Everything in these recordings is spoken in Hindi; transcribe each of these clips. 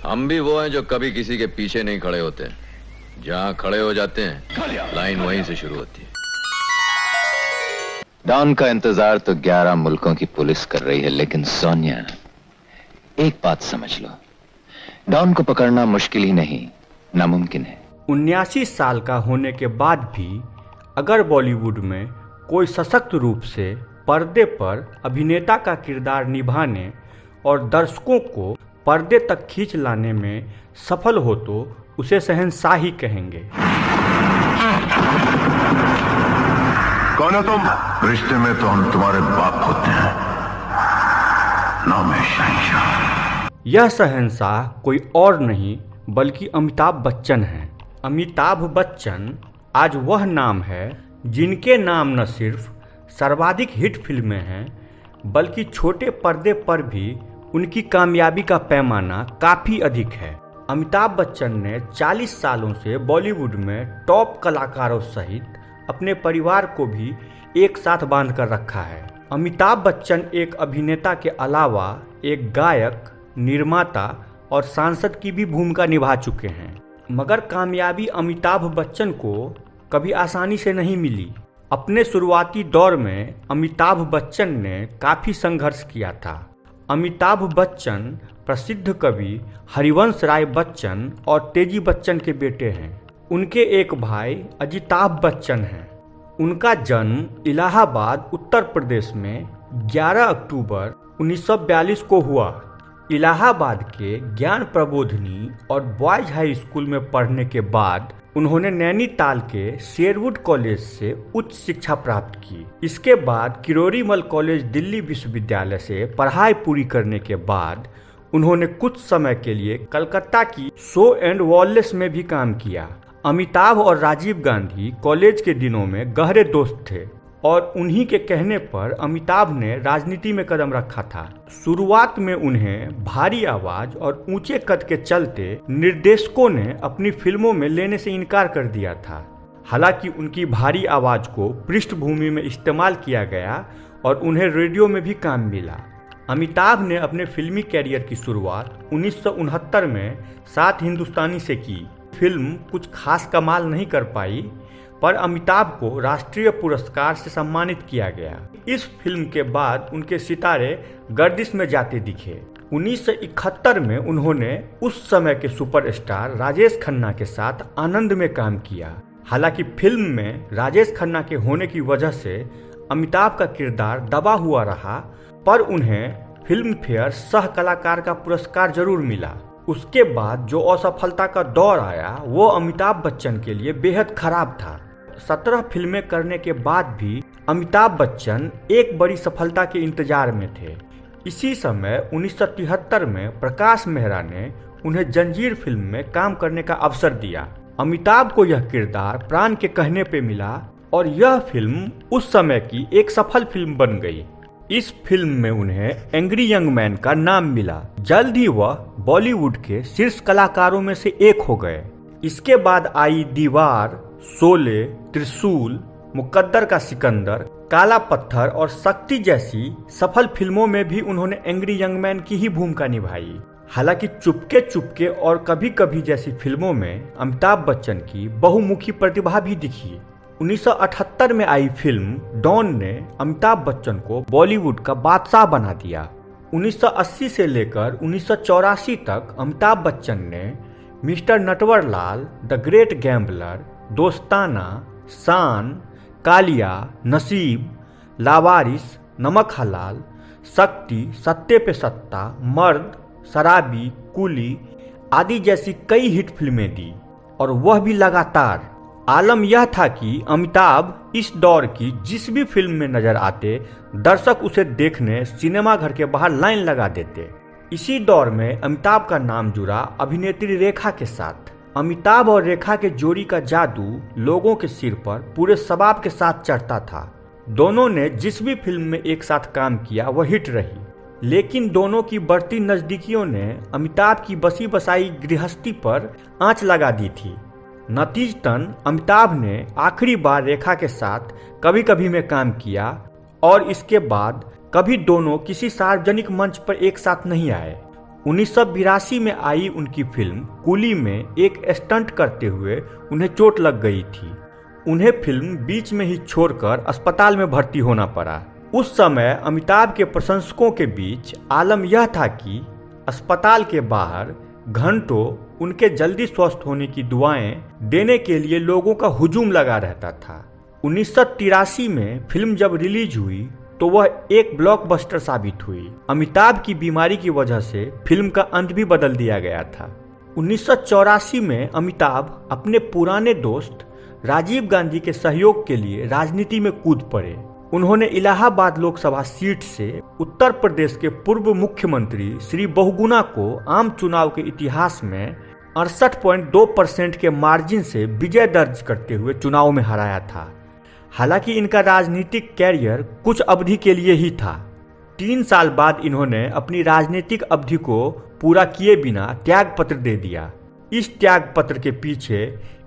हम भी वो हैं जो कभी किसी के पीछे नहीं खड़े होते। जहाँ खड़े हो जाते हैं लाइन वहीं से शुरू होती है। डॉन का इंतजार तो 11 मुल्कों की पुलिस कर रही है, लेकिन सोनिया, एक बात समझ लो, डॉन को पकड़ना मुश्किल ही नहीं, नामुमकिन है। 79 साल का होने के बाद भी अगर बॉलीवुड में कोई सशक्त रूप से पर्दे पर अभिनेता का किरदार निभाने और दर्शकों को पर्दे तक खींच लाने में सफल हो तो उसे शहंशाही कहेंगे। कौन हो तुम? रिश्ते में तो हम तुम्हारे बाप होते हैं, नाम है शहंशाह। यह शहंशाह कोई और नहीं बल्कि अमिताभ बच्चन हैं। अमिताभ बच्चन आज वह नाम है जिनके नाम न सिर्फ सर्वाधिक हिट फिल्में हैं बल्कि छोटे पर्दे पर भी उनकी कामयाबी का पैमाना काफ़ी अधिक है। अमिताभ बच्चन ने 40 सालों से बॉलीवुड में टॉप कलाकारों सहित अपने परिवार को भी एक साथ बांध कर रखा है। अमिताभ बच्चन एक अभिनेता के अलावा एक गायक, निर्माता और सांसद की भी भूमिका निभा चुके हैं। मगर कामयाबी अमिताभ बच्चन को कभी आसानी से नहीं मिली। अपने शुरुआती दौर में अमिताभ बच्चन ने काफ़ी संघर्ष किया था। अमिताभ बच्चन प्रसिद्ध कवि हरिवंश राय बच्चन और तेजी बच्चन के बेटे हैं। उनके एक भाई अजिताभ बच्चन हैं। उनका जन्म इलाहाबाद, उत्तर प्रदेश में 11 अक्टूबर 1942 को हुआ। इलाहाबाद के ज्ञान प्रबोधिनी और बॉयज हाई स्कूल में पढ़ने के बाद उन्होंने नैनीताल के शेरवुड कॉलेज से उच्च शिक्षा प्राप्त की। इसके बाद किरोड़ीमल कॉलेज, दिल्ली विश्वविद्यालय से पढ़ाई पूरी करने के बाद उन्होंने कुछ समय के लिए कलकत्ता की शो एंड वॉलेस में भी काम किया। अमिताभ और राजीव गांधी कॉलेज के दिनों में गहरे दोस्त थे और उन्हीं के कहने पर अमिताभ ने राजनीति में कदम रखा था। शुरुआत में उन्हें भारी आवाज और ऊंचे कद के चलते निर्देशकों ने अपनी फिल्मों में लेने से इनकार कर दिया था। हालांकि उनकी भारी आवाज को पृष्ठभूमि में इस्तेमाल किया गया और उन्हें रेडियो में भी काम मिला। अमिताभ ने अपने फिल्मी कैरियर की शुरुआत 1969 में 7 हिंदुस्तानी से की। फिल्म कुछ खास कमाल नहीं कर पाई, पर अमिताभ को राष्ट्रीय पुरस्कार से सम्मानित किया गया। इस फिल्म के बाद उनके सितारे गर्दिश में जाते दिखे। 1971 में उन्होंने उस समय के सुपरस्टार राजेश खन्ना के साथ आनंद में काम किया। हालांकि फिल्म में राजेश खन्ना के होने की वजह से अमिताभ का किरदार दबा हुआ रहा, पर उन्हें फिल्म फेयर सह कलाकार का पुरस्कार जरूर मिला। उसके बाद जो असफलता का दौर आया वो अमिताभ बच्चन के लिए बेहद खराब था। 17 फिल्में करने के बाद भी अमिताभ बच्चन एक बड़ी सफलता के इंतजार में थे। इसी समय 1973 में प्रकाश मेहरा ने उन्हें जंजीर फिल्म में काम करने का अवसर दिया। अमिताभ को यह किरदार प्राण के कहने पे मिला और यह फिल्म उस समय की एक सफल फिल्म बन गई। इस फिल्म में उन्हें एंग्री यंग मैन का नाम मिला। जल्द ही वह बॉलीवुड के शीर्ष कलाकारों में से एक हो गए। इसके बाद आई दीवार, शोले, त्रिशूल, मुकद्दर का सिकंदर, काला पत्थर और शक्ति जैसी सफल फिल्मों में भी उन्होंने एंग्री यंग मैन की ही भूमिका निभाई। हालांकि चुपके चुपके और कभी कभी जैसी फिल्मों में अमिताभ बच्चन की बहुमुखी प्रतिभा भी दिखी। 1978 में आई फिल्म डॉन ने अमिताभ बच्चन को बॉलीवुड का बादशाह बना दिया। 1980 से लेकर 1984 तक अमिताभ बच्चन ने mister Natwarlal, the great gambler, दोस्ताना, शान, कालिया, नसीब, लावारिस, नमक हलाल, शक्ति, सत्ते पे सत्ता, मर्द, शराबी, कुली आदि जैसी कई हिट फिल्में दी और वह भी लगातार। आलम यह था कि अमिताभ इस दौर की जिस भी फिल्म में नजर आते दर्शक उसे देखने सिनेमा घर के बाहर लाइन लगा देते। इसी दौर में अमिताभ का नाम जुड़ा अभिनेत्री रेखा के साथ। अमिताभ और रेखा के जोड़ी का जादू लोगों के सिर पर पूरे शबाब के साथ चढ़ता था। दोनों ने जिस भी फिल्म में एक साथ काम किया वह हिट रही, लेकिन दोनों की बढ़ती नजदीकियों ने अमिताभ की बसी बसाई गृहस्थी पर आंच लगा दी थी। नतीजतन अमिताभ ने आखिरी बार रेखा के साथ कभी कभी में काम किया और इसके बाद कभी दोनों किसी सार्वजनिक मंच पर एक साथ नहीं आए। 1982 में आई उनकी फिल्म कूली में एक स्टंट करते हुए उन्हें चोट लग गई थी। उन्हें फिल्म बीच में ही छोड़कर अस्पताल में भर्ती होना पड़ा। उस समय अमिताभ के प्रशंसकों के बीच आलम यह था कि अस्पताल के बाहर घंटों उनके जल्दी स्वस्थ होने की दुआएं देने के लिए लोगों का हुजूम लगा रहता था। 1983 में फिल्म जब रिलीज हुई तो वह एक ब्लॉकबस्टर साबित हुई। अमिताभ की बीमारी की वजह से फिल्म का अंत भी बदल दिया गया था। 1984 में अमिताभ अपने पुराने दोस्त राजीव गांधी के सहयोग के लिए राजनीति में कूद पड़े। उन्होंने इलाहाबाद लोकसभा सीट से उत्तर प्रदेश के पूर्व मुख्यमंत्री श्री बहुगुणा को आम चुनाव के इतिहास में 68.2% के मार्जिन से विजय दर्ज करते हुए चुनाव में हराया था। हालांकि इनका राजनीतिक कैरियर कुछ अवधि के लिए ही था। 3 साल बाद इन्होंने अपनी राजनीतिक अवधि को पूरा किए बिना त्याग पत्र दे दिया। इस त्याग पत्र के पीछे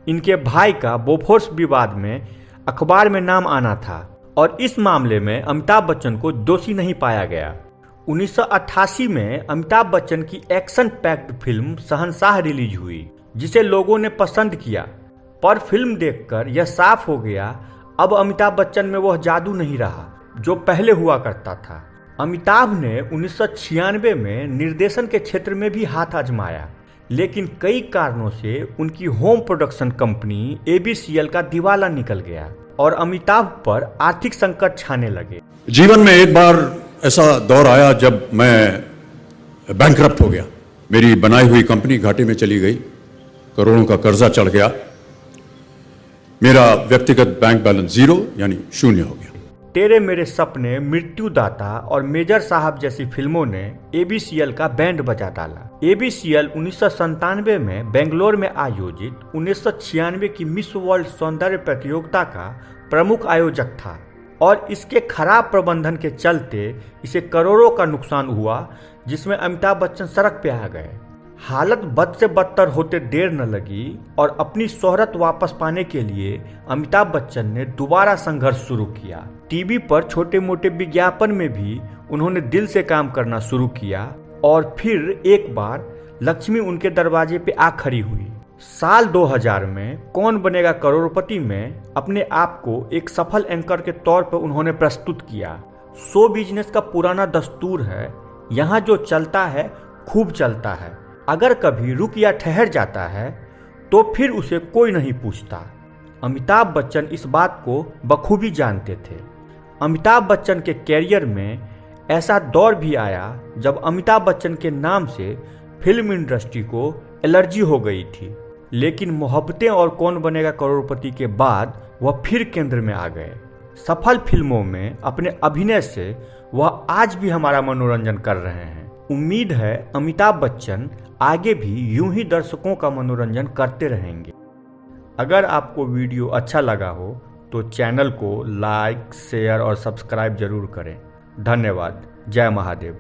इनके भाई का बोफोर्स विवाद में अखबार में नाम आना था और इस मामले में अमिताभ बच्चन को दोषी नहीं पाया गया। 1988 में अमिताभ बच्चन की एक्शन पैक्ड फिल्म शहंशाह रिलीज हुई, जिसे लोगों ने पसंद किया, पर फिल्म देखकर यह साफ हो गया अब अमिताभ बच्चन में वह जादू नहीं रहा जो पहले हुआ करता था। अमिताभ ने 1996 में निर्देशन के क्षेत्र में भी हाथ आजमाया, लेकिन कई कारणों से उनकी होम प्रोडक्शन कंपनी ABCL का दिवाला निकल गया और अमिताभ पर आर्थिक संकट छाने लगे। जीवन में एक बार ऐसा दौर आया जब मैं बैंकरप्ट हो गया। मेरी बनाई हुई कंपनी घाटे में चली गई, करोड़ों का कर्जा चढ़ गया, मेरा व्यक्तिगत बैंक बैलेंस 0 यानी शून्य हो गया। तेरे मेरे सपने, मृत्युदाता और मेजर साहब जैसी फिल्मों ने ABCL का बैंड बजा डाला। ABCL 1997 में बेंगलोर में आयोजित 1996 की मिस वर्ल्ड सौंदर्य प्रतियोगिता का प्रमुख आयोजक था और इसके खराब प्रबंधन के चलते इसे करोड़ों का नुकसान हुआ, जिसमें अमिताभ बच्चन सड़क पे आ गए। हालत बद से बदतर होते देर न लगी और अपनी शोहरत वापस पाने के लिए अमिताभ बच्चन ने दोबारा संघर्ष शुरू किया। टीवी पर छोटे मोटे विज्ञापन में भी उन्होंने दिल से काम करना शुरू किया और फिर एक बार लक्ष्मी उनके दरवाजे पे आ खड़ी हुई। साल 2000 में कौन बनेगा करोड़पति में अपने आप को एक सफल एंकर के तौर पर उन्होंने प्रस्तुत किया। शो बिजनेस का पुराना दस्तूर है, यहाँ जो चलता है खूब चलता है, अगर कभी रुक या ठहर जाता है तो फिर उसे कोई नहीं पूछता। अमिताभ बच्चन इस बात को बखूबी जानते थे। अमिताभ बच्चन के कैरियर में ऐसा दौर भी आया जब अमिताभ बच्चन के नाम से फिल्म इंडस्ट्री को एलर्जी हो गई थी, लेकिन मोहब्बतें और कौन बनेगा करोड़पति के बाद वह फिर केंद्र में आ गए। सफल फिल्मों में अपने अभिनय से वह आज भी हमारा मनोरंजन कर रहे हैं। उम्मीद है अमिताभ बच्चन आगे भी यूं ही दर्शकों का मनोरंजन करते रहेंगे। अगर आपको वीडियो अच्छा लगा हो तो चैनल को लाइक, शेयर और सब्सक्राइब जरूर करें। धन्यवाद। जय महादेव।